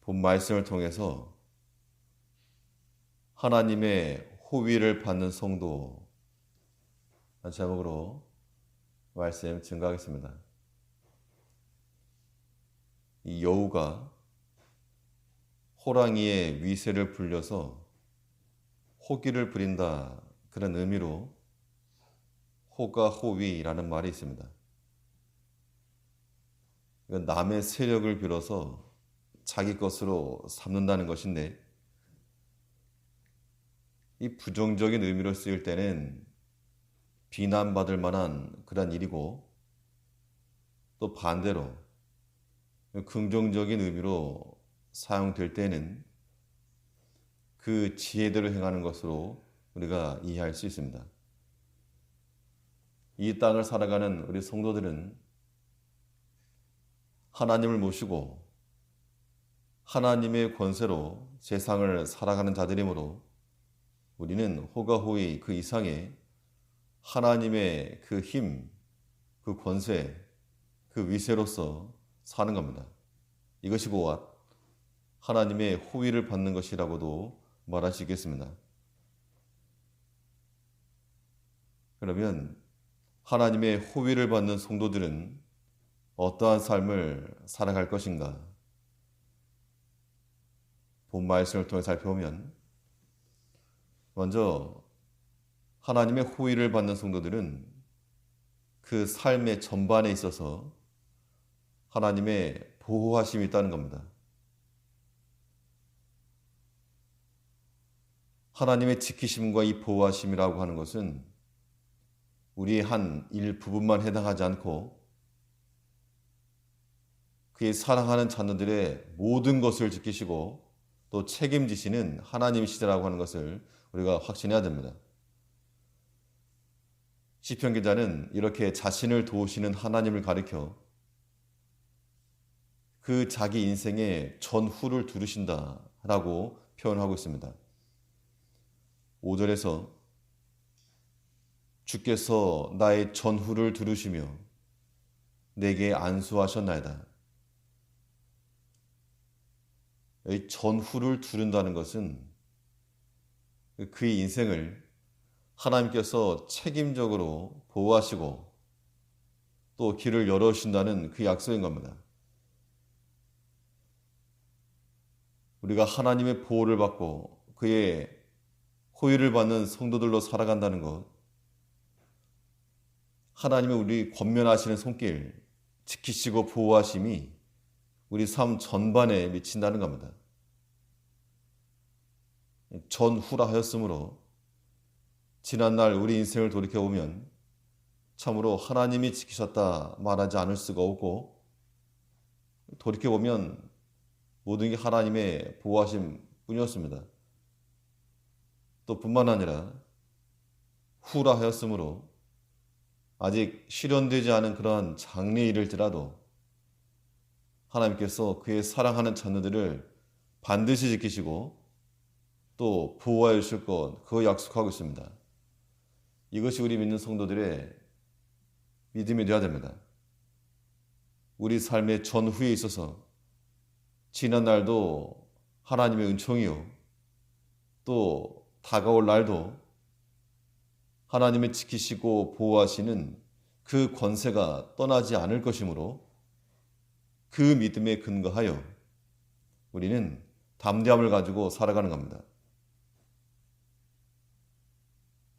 본 말씀을 통해서 하나님의 호위를 받는 성도 제목으로 말씀 증거하겠습니다. 이 여우가 호랑이의 위세를 불려서 호기를 부린다, 그런 의미로 호가호위라는 말이 있습니다. 이건 남의 세력을 빌어서 자기 것으로 삼는다는 것인데, 이 부정적인 의미로 쓰일 때는 비난받을 만한 그런 일이고, 또 반대로 긍정적인 의미로 사용될 때는 그 지혜대로 행하는 것으로 우리가 이해할 수 있습니다. 이 땅을 살아가는 우리 성도들은 하나님을 모시고 하나님의 권세로 세상을 살아가는 자들이므로 우리는 호가호위 그 이상의 하나님의 그 힘, 그 권세, 그 위세로서 사는 겁니다. 이것이 곧 하나님의 호위를 받는 것이라고도 말할 수 있겠습니다. 그러면 하나님의 호위를 받는 성도들은 어떠한 삶을 살아갈 것인가? 본 말씀을 통해 살펴보면, 먼저 하나님의 호위를 받는 성도들은 그 삶의 전반에 있어서 하나님의 보호하심이 있다는 겁니다. 하나님의 지키심과 이 보호하심이라고 하는 것은 우리의 한 일부분만 해당하지 않고 그의 사랑하는 자녀들의 모든 것을 지키시고 또 책임지시는 하나님이시라고 하는 것을 우리가 확신해야 됩니다. 시편 기자는 이렇게 자신을 도우시는 하나님을 가리켜 그 자기 인생의 전후를 두르신다라고 표현하고 있습니다. 5절에서 주께서 나의 전후를 두르시며 내게 안수하셨나이다. 이 전후를 두른다는 것은 그의 인생을 하나님께서 책임적으로 보호하시고 또 길을 열어주신다는 그 약속인 겁니다. 우리가 하나님의 보호를 받고 그의 호의를 받는 성도들로 살아간다는 것, 하나님의 우리 권면하시는 손길, 지키시고 보호하심이 우리 삶 전반에 미친다는 겁니다. 전후라 하였으므로 지난날 우리 인생을 돌이켜보면 참으로 하나님이 지키셨다 말하지 않을 수가 없고, 돌이켜보면 모든 게 하나님의 보호하심 뿐이었습니다. 또 뿐만 아니라 후라 하였으므로 아직 실현되지 않은 그러한 장래에 이를지라도 하나님께서 그의 사랑하는 자녀들을 반드시 지키시고 또 보호하여 주실 것, 그거 약속하고 있습니다. 이것이 우리 믿는 성도들의 믿음이 되어야 됩니다. 우리 삶의 전후에 있어서 지난 날도 하나님의 은총이요, 또 다가올 날도 하나님의 지키시고 보호하시는 그 권세가 떠나지 않을 것이므로 그 믿음에 근거하여 우리는 담대함을 가지고 살아가는 겁니다.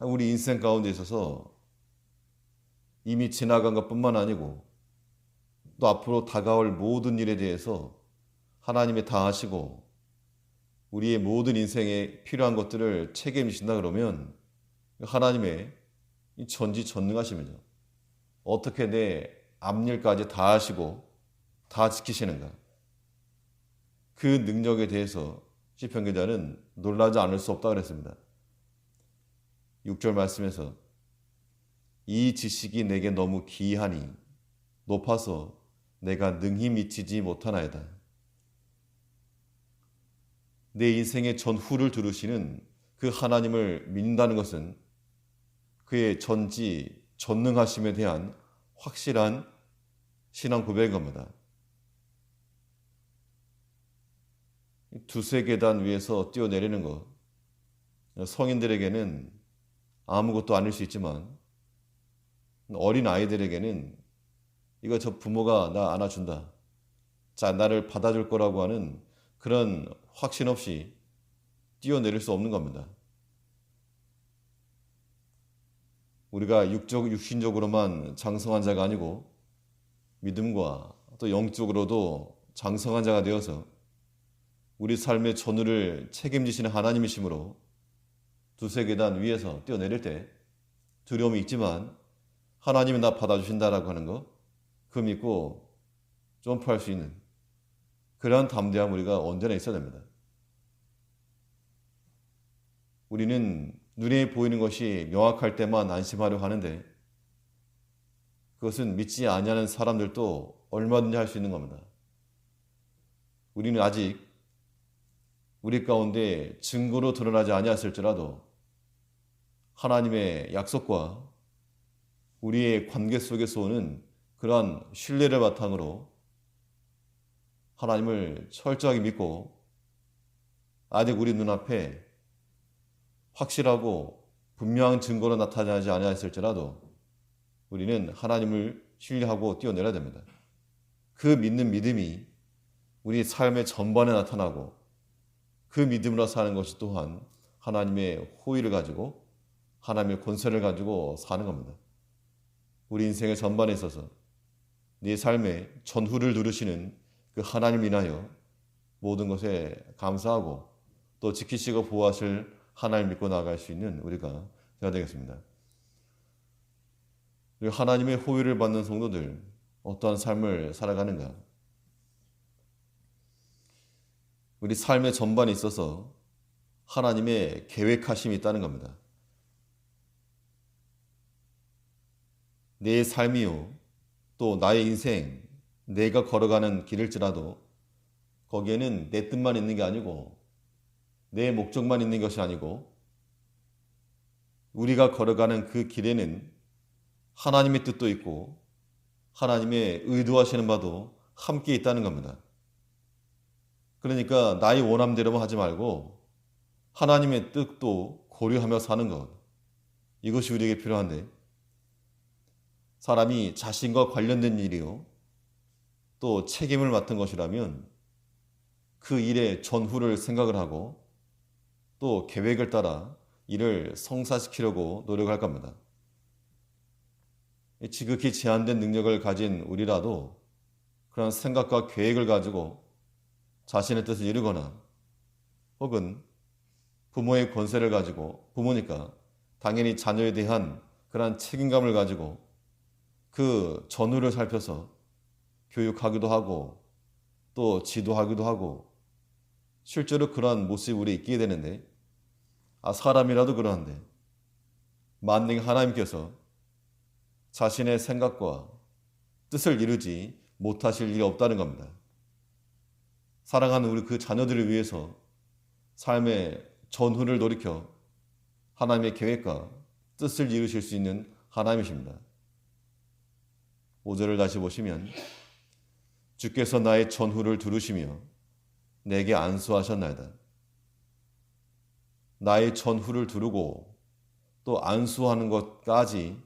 우리 인생 가운데 있어서 이미 지나간 것뿐만 아니고 또 앞으로 다가올 모든 일에 대해서 하나님이 다 아시고 우리의 모든 인생에 필요한 것들을 책임지신다 그러면 하나님의 전지전능하심이죠. 어떻게 내 앞일까지 다 아시고 다 지키시는가? 그 능력에 대해서 시편 기자는 놀라지 않을 수 없다고 그랬습니다. 6절 말씀에서 이 지식이 내게 너무 기이하니 높아서 내가 능히 미치지 못하나이다. 내 인생의 전후를 두르시는 그 하나님을 믿는다는 것은 그의 전지 전능하심에 대한 확실한 신앙 고백인 겁니다. 두세 계단 위에서 뛰어내리는 것, 성인들에게는 아무것도 아닐 수 있지만 어린 아이들에게는 이거 저 부모가 나 안아준다, 자 나를 받아줄 거라고 하는 그런 확신 없이 뛰어내릴 수 없는 겁니다. 우리가 육신적으로만 장성한 자가 아니고 믿음과 또 영적으로도 장성한 자가 되어서 우리 삶의 전후를 책임지시는 하나님이시므로 두세 계단 위에서 뛰어내릴 때 두려움이 있지만 하나님이 나 받아주신다라고 하는 거, 그 믿고 점프할 수 있는 그러한 담대함 우리가 언제나 있어야 됩니다. 우리는 눈에 보이는 것이 명확할 때만 안심하려 하는데 그것은 믿지 아니하는 사람들도 얼마든지 할 수 있는 겁니다. 우리는 아직 우리 가운데 증거로 드러나지 아니했을지라도 하나님의 약속과 우리의 관계 속에서 오는 그러한 신뢰를 바탕으로 하나님을 철저하게 믿고 아직 우리 눈앞에 확실하고 분명한 증거로 나타나지 아니했을지라도 우리는 하나님을 신뢰하고 뛰어내려야 됩니다. 그 믿는 믿음이 우리 삶의 전반에 나타나고 그 믿음으로 사는 것이 또한 하나님의 호의를 가지고 하나님의 권세를 가지고 사는 겁니다. 우리 인생의 전반에 있어서 네 삶의 전후를 누르시는 그 하나님 인하여 모든 것에 감사하고 또 지키시고 보호하실 하나님 믿고 나아갈 수 있는 우리가 되어야 되겠습니다. 그리고 하나님의 호의를 받는 성도들 어떠한 삶을 살아가는가? 우리 삶의 전반에 있어서 하나님의 계획하심이 있다는 겁니다. 내 삶이요 또 나의 인생, 내가 걸어가는 길일지라도 거기에는 내 뜻만 있는 게 아니고 내 목적만 있는 것이 아니고 우리가 걸어가는 그 길에는 하나님의 뜻도 있고 하나님의 의도하시는 바도 함께 있다는 겁니다. 그러니까 나의 원함대로만 하지 말고 하나님의 뜻도 고려하며 사는 것, 이것이 우리에게 필요한데 사람이 자신과 관련된 일이요 또 책임을 맡은 것이라면 그 일의 전후를 생각을 하고 또 계획을 따라 이를 성사시키려고 노력할 겁니다. 지극히 제한된 능력을 가진 우리라도 그런 생각과 계획을 가지고 자신의 뜻을 이루거나 혹은 부모의 권세를 가지고 부모니까 당연히 자녀에 대한 그런 책임감을 가지고 그 전후를 살펴서 교육하기도 하고 또 지도하기도 하고 실제로 그러한 모습이 우리에 있게 되는데 사람이라도 그러한데 만능 하나님께서 자신의 생각과 뜻을 이루지 못하실 일이 없다는 겁니다. 사랑하는 우리 그 자녀들을 위해서 삶의 전후를 돌이켜 하나님의 계획과 뜻을 이루실 수 있는 하나님이십니다. 5절을 다시 보시면 주께서 나의 전후를 두루시며 내게 안수하셨나이다. 나의 전후를 두르고 또 안수하는 것까지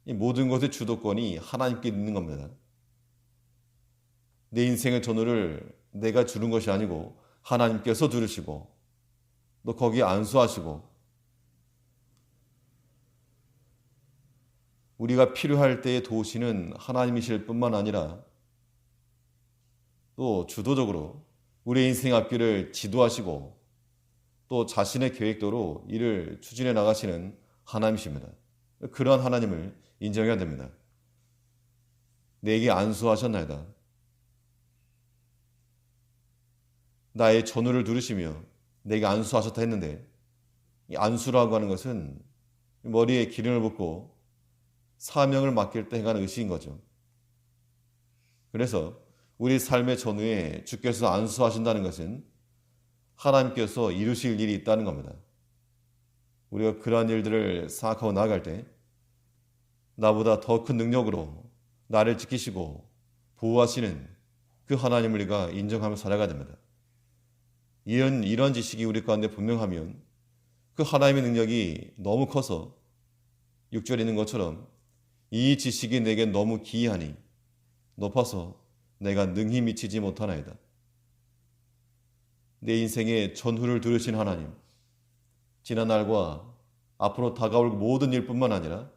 이 모든 것의 주도권이 하나님께 있는 겁니다. 내 인생의 전후를 내가 주는 것이 아니고 하나님께서 두르시고 또 거기에 안수하시고 우리가 필요할 때에 도우시는 하나님이실 뿐만 아니라 또 주도적으로 우리의 인생 앞길을 지도하시고 또 자신의 계획대로 이를 추진해 나가시는 하나님이십니다. 그러한 하나님을 인정해야 됩니다. 내게 안수하셨나이다. 나의 전후를 두르시며 내게 안수하셨다 했는데 이 안수라고 하는 것은 머리에 기름을 붓고 사명을 맡길 때 행하는 의식인 거죠. 그래서 우리 삶의 전후에 주께서 안수하신다는 것은 하나님께서 이루실 일이 있다는 겁니다. 우리가 그러한 일들을 생각하고 나아갈 때 나보다 더 큰 능력으로 나를 지키시고 보호하시는 그 하나님을 우리가 인정하며 살아가야 됩니다. 이런 지식이 우리 가운데 분명하면 그 하나님의 능력이 너무 커서 6절에 있는 것처럼 이 지식이 내게 너무 기이하니 높아서 내가 능히 미치지 못하나이다. 내 인생의 전후를 들으신 하나님, 지난 날과 앞으로 다가올 모든 일뿐만 아니라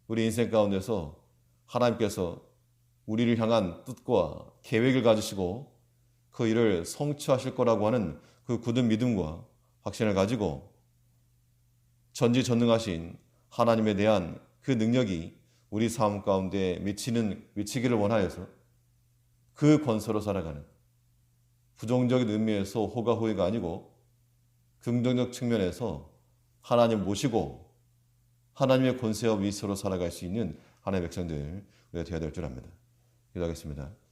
우리 인생 가운데서 하나님께서 우리를 향한 뜻과 계획을 가지시고 그 일을 성취하실 거라고 하는 그 굳은 믿음과 확신을 가지고 전지전능하신 하나님에 대한 그 능력이 우리 삶 가운데 미치기를 원하여서 그 권세로 살아가는, 부정적인 의미에서 호가호위가 아니고 긍정적 측면에서 하나님 모시고 하나님의 권세와 위세로 살아갈 수 있는 하나님의 백성들 우리가 되어야 될 줄 압니다. 기도하겠습니다.